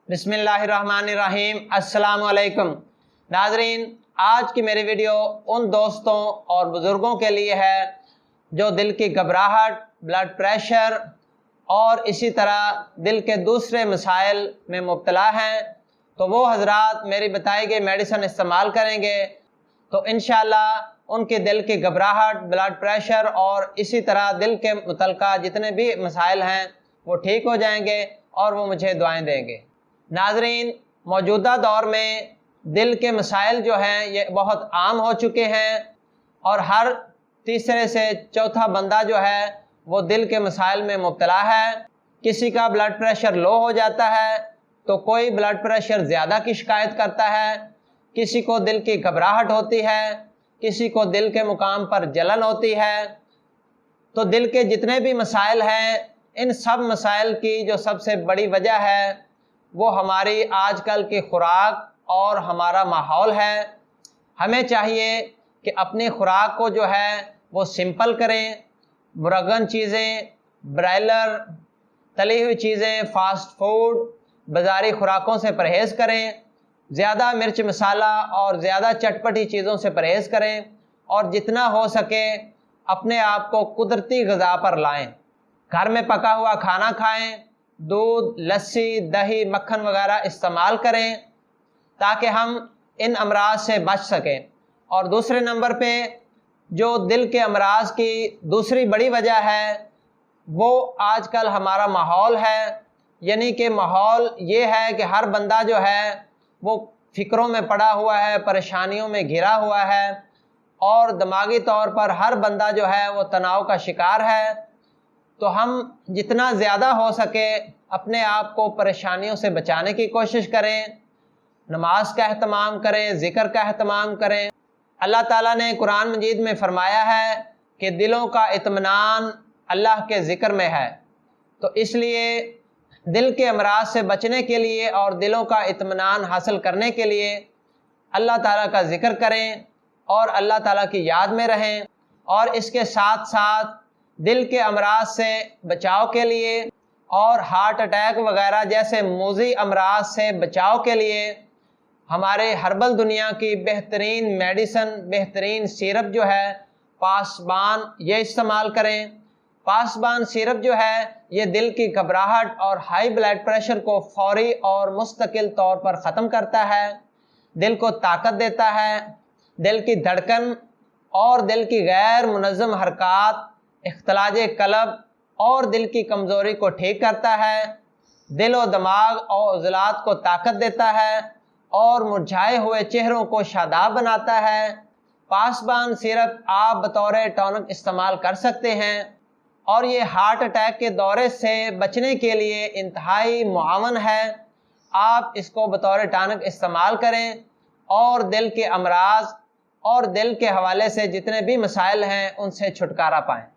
बिस्मिल्लाहिर्रहमानिर्रहीम। अस्सलाम वालेकुम नाजरीन, आज की मेरी वीडियो उन दोस्तों और बुज़ुर्गों के लिए है जो दिल की घबराहट, ब्लड प्रेशर और इसी तरह दिल के दूसरे मसाइल में मुब्तला हैं। तो वो हजरात मेरी बताई गई मेडिसिन इस्तेमाल करेंगे तो इंशाअल्लाह उनके दिल की घबराहट, ब्लड प्रेशर और इसी तरह दिल के मुतल्लिक़ जितने भी मसाइल हैं वो ठीक हो जाएंगे और वो मुझे दुआएं देंगे। नाजरीन, मौजूदा दौर में दिल के मसाइल जो हैं ये बहुत आम हो चुके हैं और हर तीसरे से चौथा बंदा जो है वो दिल के मसाइल में मुब्तला है। किसी का ब्लड प्रेशर लो हो जाता है तो कोई ब्लड प्रेशर ज़्यादा की शिकायत करता है, किसी को दिल की घबराहट होती है, किसी को दिल के मुकाम पर जलन होती है। तो दिल के जितने भी मसाइल हैं, इन सब मसाइल की जो सबसे बड़ी वजह है वो हमारी आजकल की खुराक और हमारा माहौल है। हमें चाहिए कि अपनी खुराक को जो है वो सिंपल करें। मुरगन चीज़ें, ब्रायलर, तली हुई चीज़ें, फास्ट फूड, बाज़ारी खुराकों से परहेज़ करें। ज़्यादा मिर्च मसाला और ज़्यादा चटपटी चीज़ों से परहेज़ करें और जितना हो सके अपने आप को कुदरती ग़िज़ा पर लाएं। घर में पका हुआ खाना खाएं, दूध, लस्सी, दही, मक्खन वगैरह इस्तेमाल करें ताकि हम इन अमराज से बच सकें। और दूसरे नंबर पे जो दिल के अमराज की दूसरी बड़ी वजह है वो आजकल हमारा माहौल है। यानी कि माहौल ये है कि हर बंदा जो है वो फ़िक्रों में पड़ा हुआ है, परेशानियों में घिरा हुआ है और दिमागी तौर पर हर बंदा जो है वो तनाव का शिकार है। तो हम जितना ज़्यादा हो सके अपने आप को परेशानियों से बचाने की कोशिश करें। नमाज का अहतमाम करें, ज़िक्र का अहतमाम करें। अल्लाह ताला ने कुरान मजीद में फ़रमाया है कि दिलों का इत्मीनान अल्लाह के ज़िक्र में है। तो इसलिए दिल के अमराज से बचने के लिए और दिलों का इत्मीनान हासिल करने के लिए अल्लाह ताला का ज़िक्र करें और अल्लाह ताला की याद में रहें। और इसके साथ साथ दिल के अमराज से बचाव के लिए और हार्ट अटैक वगैरह जैसे मूज़ी अमराज से बचाव के लिए हमारे हर्बल दुनिया की बेहतरीन मेडिसिन, बेहतरीन सिरप जो है पासबान, ये इस्तेमाल करें। पासबान सिरप जो है ये दिल की घबराहट और हाई ब्लड प्रेशर को फौरी और मुस्तकिल तौर पर ख़त्म करता है, दिल को ताकत देता है, दिल की धड़कन और दिल की गैर मुनज़्ज़म हरकत, इख्तिलाज कलब और दिल की कमज़ोरी को ठीक करता है, दिल और दिमाग और उज़लात को ताकत देता है और मुरझाए हुए चेहरों को शादाब बनाता है। पासबान सिरप आप बतौर टॉनिक इस्तेमाल कर सकते हैं और ये हार्ट अटैक के दौरे से बचने के लिए इंतहाई मुआवन है। आप इसको बतौर टॉनिक इस्तेमाल करें और दिल के अमराज और दिल के हवाले से जितने भी मसाइल हैं उनसे छुटकारा पाएँ।